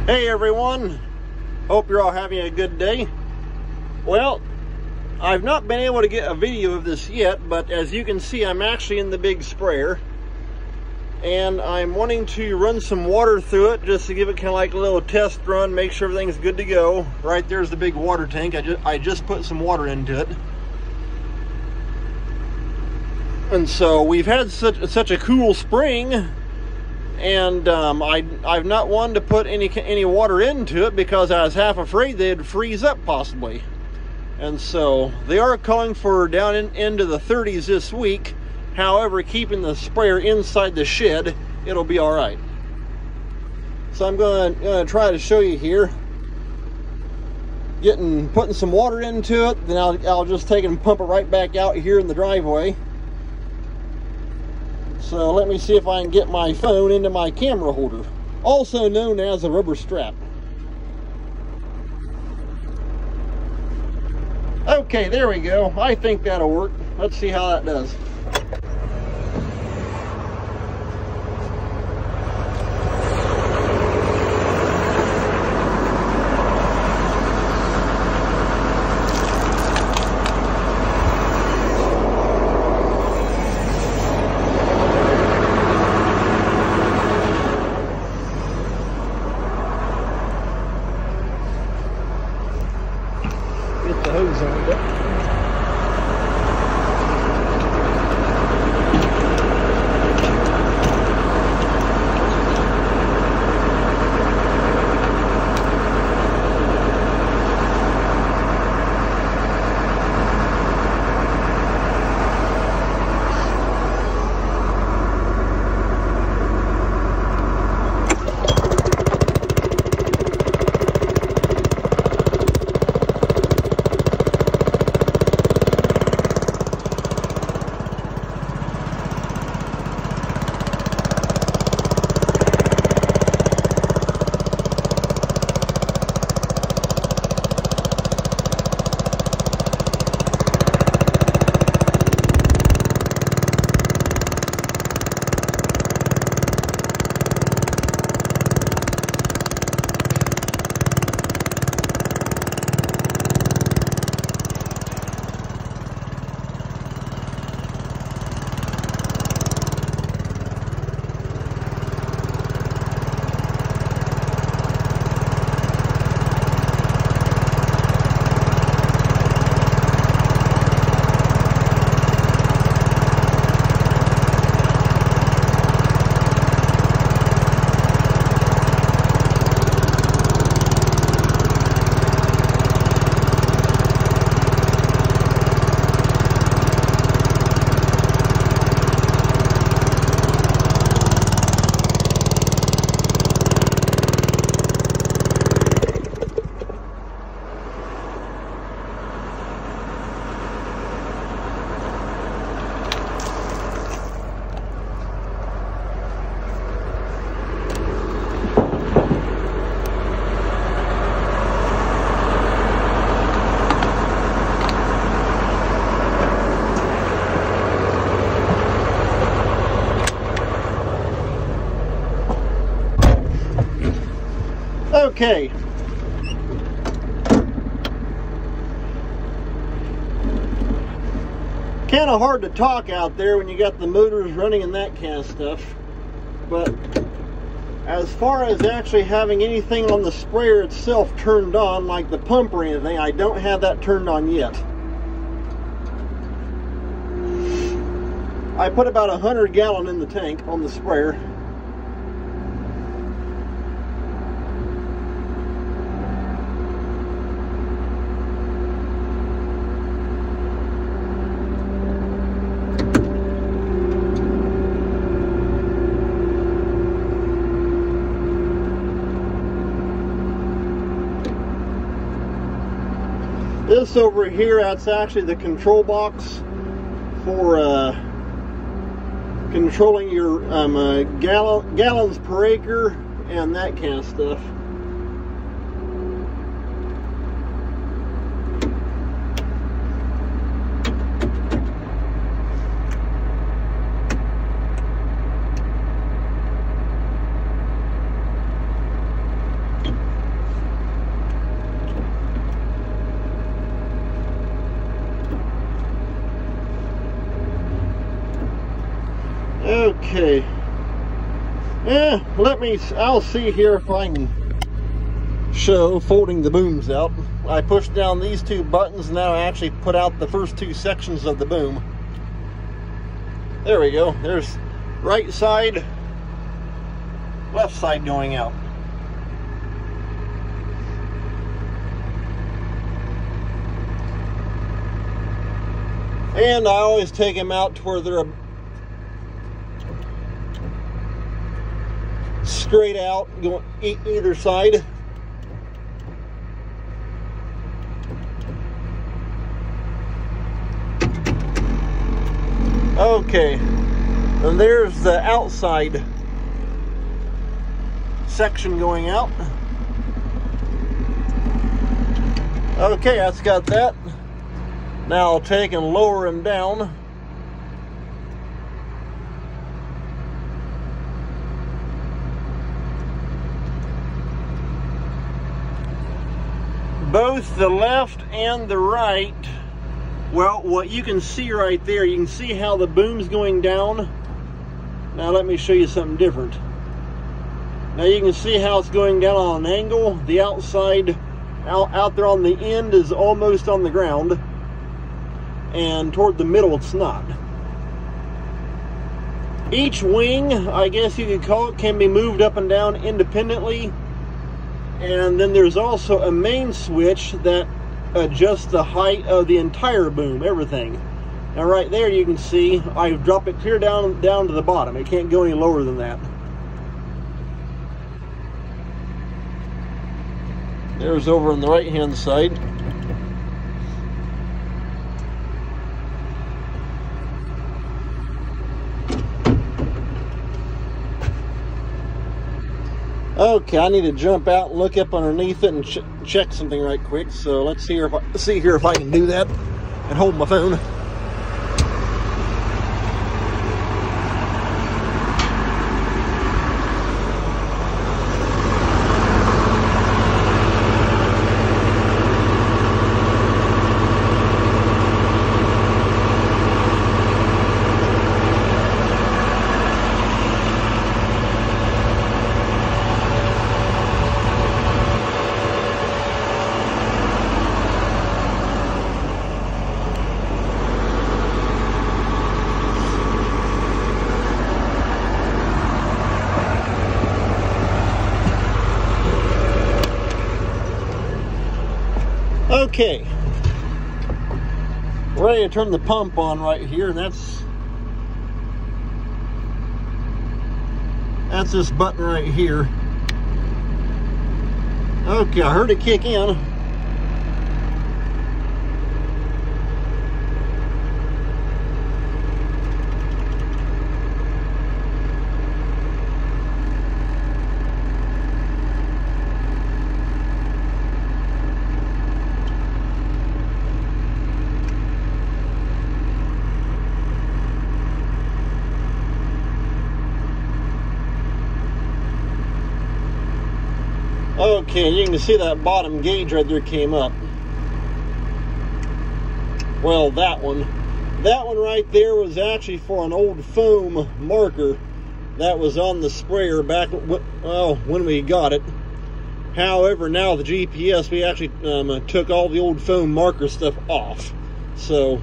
Hey everyone, hope you're all having a good day. Well, I've not been able to get a video of this yet, but as you can see, I'm actually in the big sprayer. And I'm wanting to run some water through it just to give it kind of like a little test run, make sure everything's good to go. Right there's the big water tank. I just put some water into it. And so we've had such a cool spring. And I've not wanted to put any water into it because I was half afraid they'd freeze up possibly. And so they are calling for down into the 30s this week. However, keeping the sprayer inside the shed, it'll be all right. So I'm gonna try to show you here. Putting some water into it, then I'll just take it and pump it right back out here in the driveway. So let me see if I can get my phone into my camera holder, also known as a rubber strap. Okay, there we go. I think that'll work. Let's see how that does. Get the hose on it. Okay. Kind of hard to talk out there when you got the motors running and that kind of stuff. But as far as actually having anything on the sprayer itself turned on, like the pump or anything, I don't have that turned on yet. I put about 100 gallon in the tank on the sprayer. This over here, that's actually the control box for controlling your gallons per acre and that kind of stuff. Okay. I'll see here if I can show folding the booms out. I pushed down these two buttons and now I actually put out the first two sections of the boom. There we go. There's right side, left side going out. And I always take them out to where they're straight out, going either side. Okay, and there's the outside section going out. Okay, that's got that. Now I'll take and lower him down. Both the left and the right, well, what you can see right there, you can see how the boom's going down. Now let me show you something different. Now you can see how it's going down on an angle. The outside out there on the end is almost on the ground, and toward the middle it's not. Each wing, I guess you could call it, can be moved up and down independently. And then there's also a main switch that adjusts the height of the entire boom, everything. Now right there you can see I've dropped it clear down to the bottom. It can't go any lower than that. There's over on the right hand side. Okay, I need to jump out and look up underneath it and check something right quick. So let's see here if I can do that and hold my phone. Okay, we're ready to turn the pump on right here, and that's this button right here. Okay, I heard it kick in. Okay, you can see that bottom gauge right there came up. Well, that one right there was actually for an old foam marker that was on the sprayer back, well, when we got it. However, now the GPS, we actually took all the old foam marker stuff off, so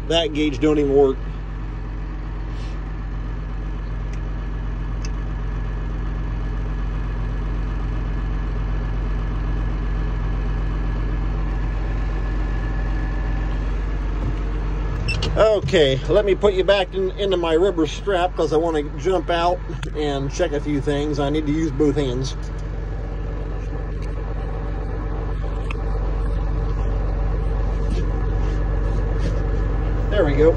that gauge don't even work. Okay, let me put you back into my rubber strap because I want to jump out and check a few things. I need to use both hands. There we go.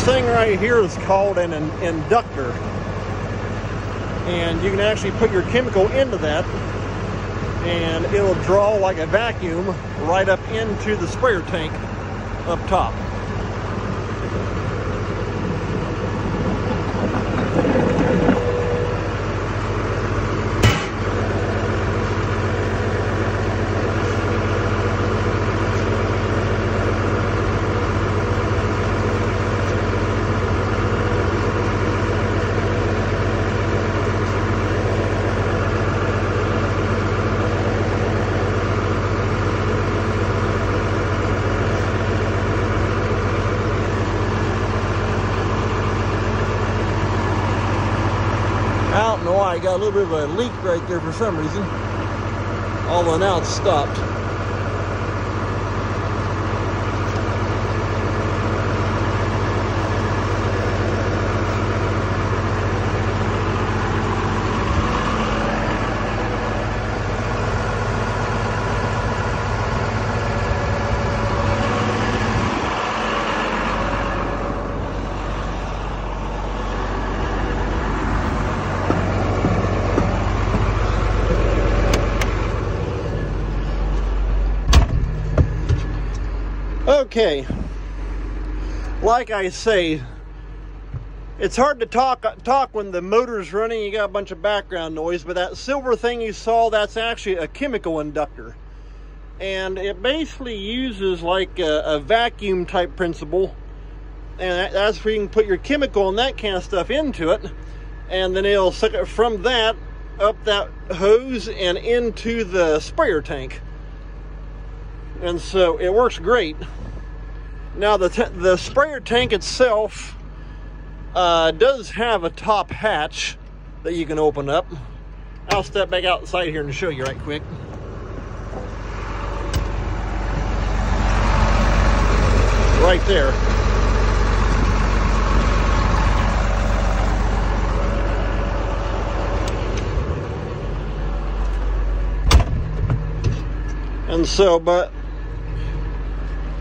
thing right here is called an inductor, and you can actually put your chemical into that and it'll draw like a vacuum right up into the sprayer tank up top. I don't know why, I got a little bit of a leak right there for some reason. Although now it's stopped. Okay, like I say, it's hard to talk when the motor's running, you got a bunch of background noise, but that silver thing you saw, that's actually a chemical inductor. And it basically uses like a vacuum type principle, and that's where you can put your chemical and that kind of stuff into it, and then it'll suck it from that up that hose and into the sprayer tank. And so it works great. Now the sprayer tank itself does have a top hatch that you can open up. I'll step back outside here and show you right quick. Right there. And so, but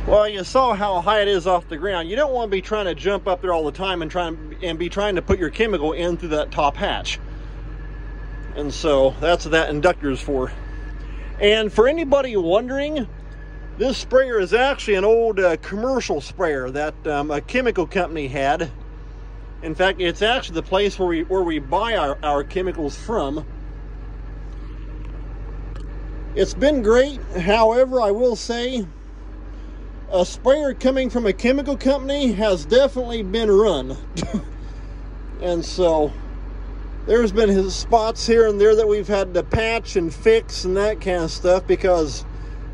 well, you saw how high it is off the ground. You don't want to be trying to jump up there all the time and be trying to put your chemical in through that top hatch. And so that's what that inductor is for. And for anybody wondering, this sprayer is actually an old commercial sprayer that a chemical company had. In fact, it's actually the place where we buy our chemicals from. It's been great. However, I will say, a sprayer coming from a chemical company has definitely been run. And so there's been his spots here and there that we've had to patch and fix and that kind of stuff, because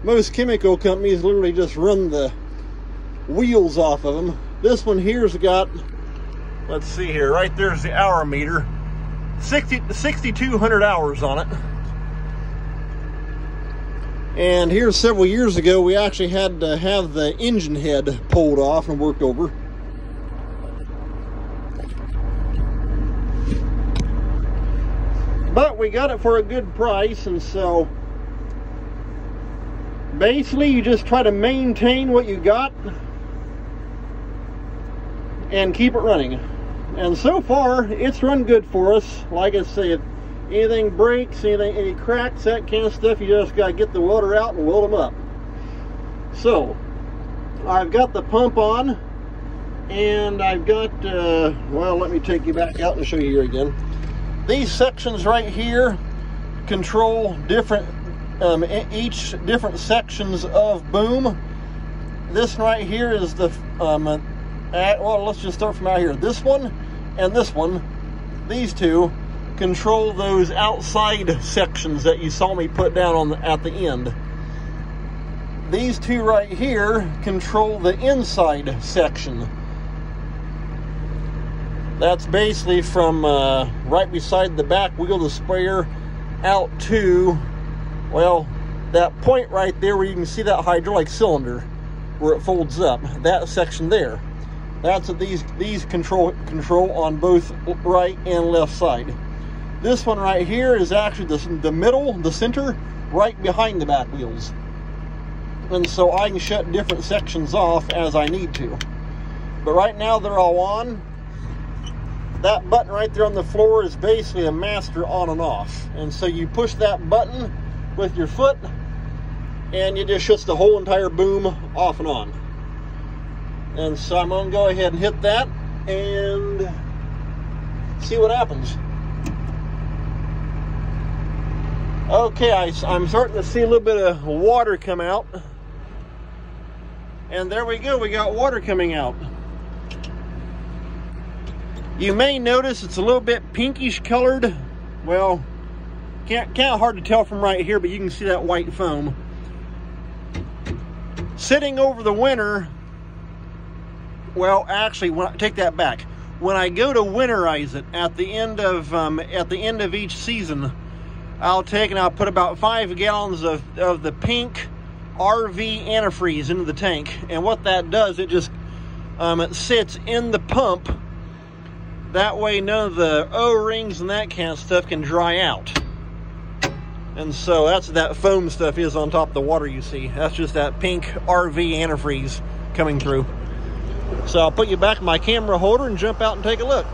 most chemical companies literally just run the wheels off of them. This one here's got, let's see here, right there's the hour meter, 6,200 hours on it. And here several years ago, we actually had to have the engine head pulled off and worked over. But we got it for a good price, and so basically you just try to maintain what you got and keep it running. And so far, it's run good for us. Like I say, if anything breaks, any cracks, that kind of stuff, you just got to get the welder out and weld them up. So, I've got the pump on, and I've got, well, let me take you back out and show you here again. These sections right here control different, each different sections of boom. This right here is the, well, let's just start from out here. This one and this one, these two, control those outside sections that you saw me put down at the end. These two right here control the inside section. That's basically from right beside the back wheel of the sprayer out to, well, that point right there where you can see that hydraulic cylinder where it folds up, that section there. That's what these control on both right and left side. This one right here is actually the middle, the center, right behind the back wheels. And so I can shut different sections off as I need to. But right now they're all on. That button right there on the floor is basically a master on and off. And so you push that button with your foot and it just shuts the whole entire boom off and on. And so I'm going to go ahead and hit that and see what happens. Okay, I'm starting to see a little bit of water come out. And there we go, we got water coming out. You may notice it's a little bit pinkish colored. Well, kind of hard to tell from right here, but you can see that white foam. Sitting over the winter, well, actually, take that back. When I go to winterize it at the end of each season, I'll take and I'll put about 5 gallons of the pink RV antifreeze into the tank. And what that does, it just it sits in the pump. That way none of the O-rings and that kind of stuff can dry out. And so that's what that foam stuff is on top of the water you see. That's just that pink RV antifreeze coming through. So I'll put you back in my camera holder and jump out and take a look.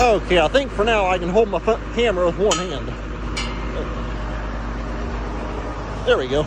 Okay, I think for now I can hold my camera with one hand. There we go.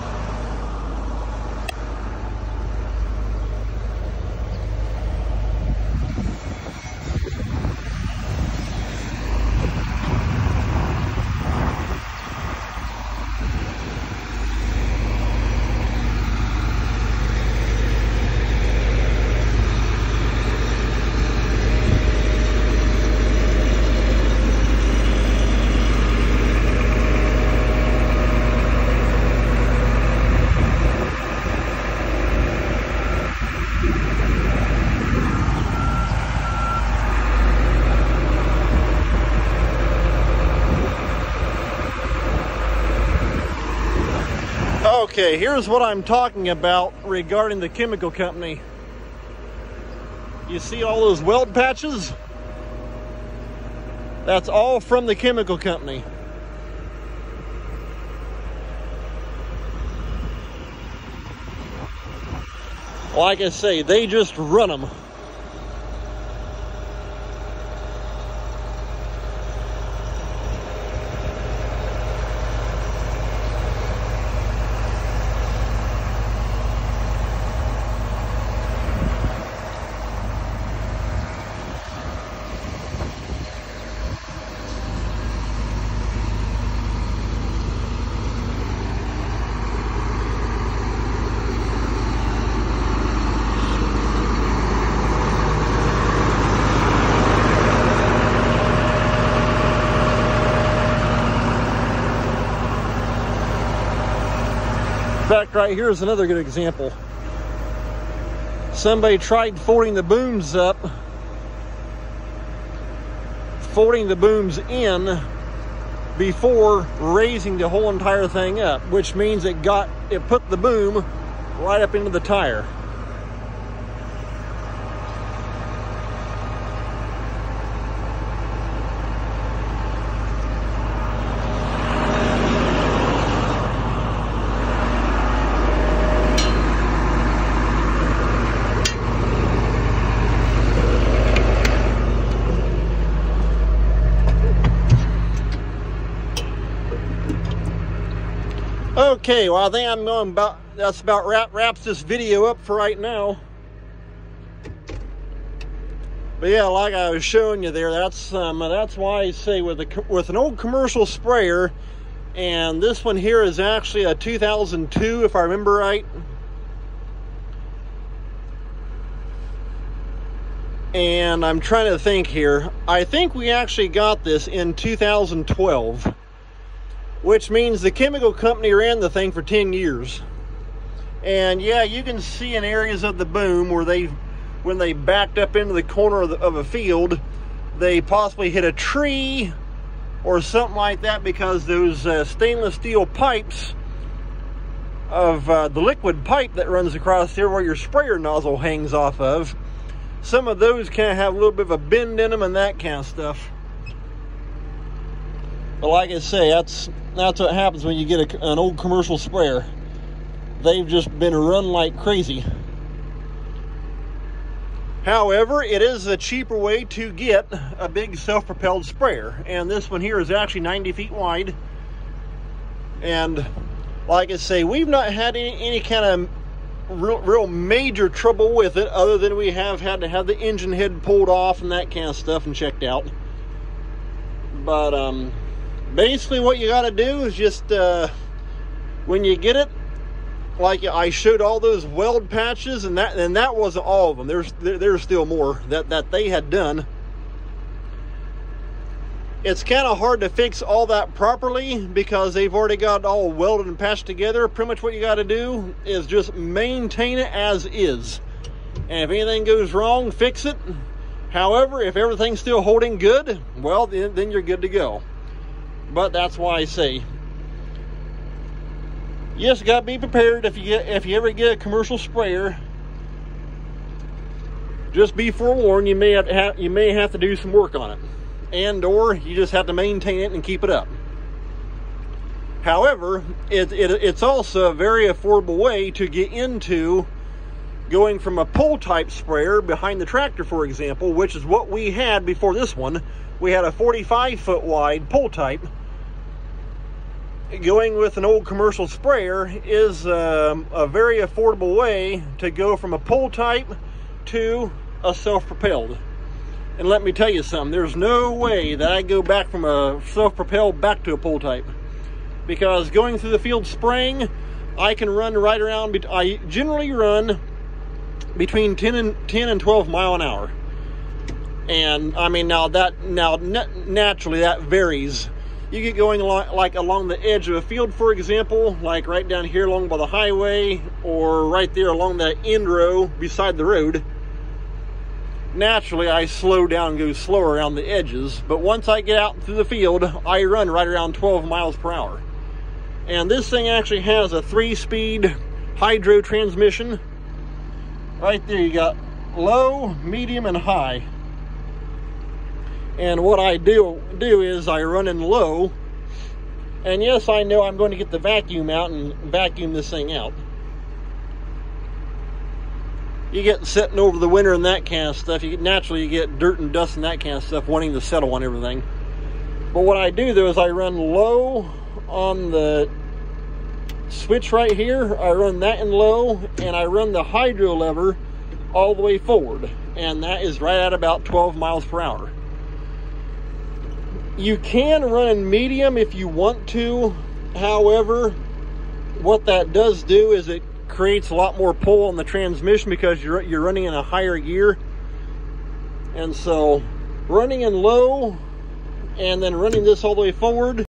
Okay, here's what I'm talking about regarding the chemical company. You see all those weld patches? That's all from the chemical company. Like I say, they just run them. In fact, right here is another good example. Somebody tried folding the booms up, folding the booms in before raising the whole entire thing up, which means it put the boom right up into the tire. Okay, well, I think I'm going that's about wraps this video up for right now. But yeah, like I was showing you there, that's why I say with an old commercial sprayer, and this one here is actually a 2002, if I remember right. And I'm trying to think here. I think we actually got this in 2012. Which means the chemical company ran the thing for 10 years. And yeah, you can see in areas of the boom where when they backed up into the corner of a field, they possibly hit a tree or something like that, because those stainless steel pipes of the liquid pipe that runs across there where your sprayer nozzle hangs off of, some of those kind of have a little bit of a bend in them and that kind of stuff. But like I say, that's what happens when you get an old commercial sprayer. They've just been run like crazy. However, it is a cheaper way to get a big self-propelled sprayer. And this one here is actually 90 feet wide. And like I say, we've not had any kind of real major trouble with it, other than we have had to have the engine head pulled off and that kind of stuff and checked out. But basically what you got to do is just, when you get it, like I showed all those weld patches, and that wasn't all of them. There's still more that they had done. It's kind of hard to fix all that properly because they've already got it all welded and patched together. Pretty much what you got to do is just maintain it as is. And if anything goes wrong, fix it. However, if everything's still holding good, well, then you're good to go. But that's why I say, you just got to be prepared if you ever get a commercial sprayer. Just be forewarned, you may have to do some work on it. And or you just have to maintain it and keep it up. However, it's also a very affordable way to get into going from a pull type sprayer behind the tractor, for example, which is what we had before this one. We had a 45-foot wide pull type. Going with an old commercial sprayer is a very affordable way to go from a pull type to a self-propelled. And let me tell you something, there's no way that I go back from a self-propelled back to a pull type. Because going through the field spraying, I can run right around, I generally run between 10 and 12 mile an hour. And I mean, naturally that varies. You get going along the edge of a field, for example, like right down here along by the highway, or right there along that end row beside the road. Naturally, I slow down and go slower around the edges, but once I get out through the field, I run right around 12 miles per hour. And this thing actually has a 3-speed hydro transmission. Right there, you got low, medium, and high. And what I do is I run in low, and yes, I know I'm going to get the vacuum out and vacuum this thing out. You get sitting over the winter and that kind of stuff, naturally you get dirt and dust and that kind of stuff wanting to settle on everything. But what I do though is I run low on the switch right here. I run that in low, and I run the hydro lever all the way forward, and that is right at about 12 miles per hour. You can run in medium if you want to. However, what that does do is it creates a lot more pull on the transmission because you're running in a higher gear. And so running in low and then running this all the way forward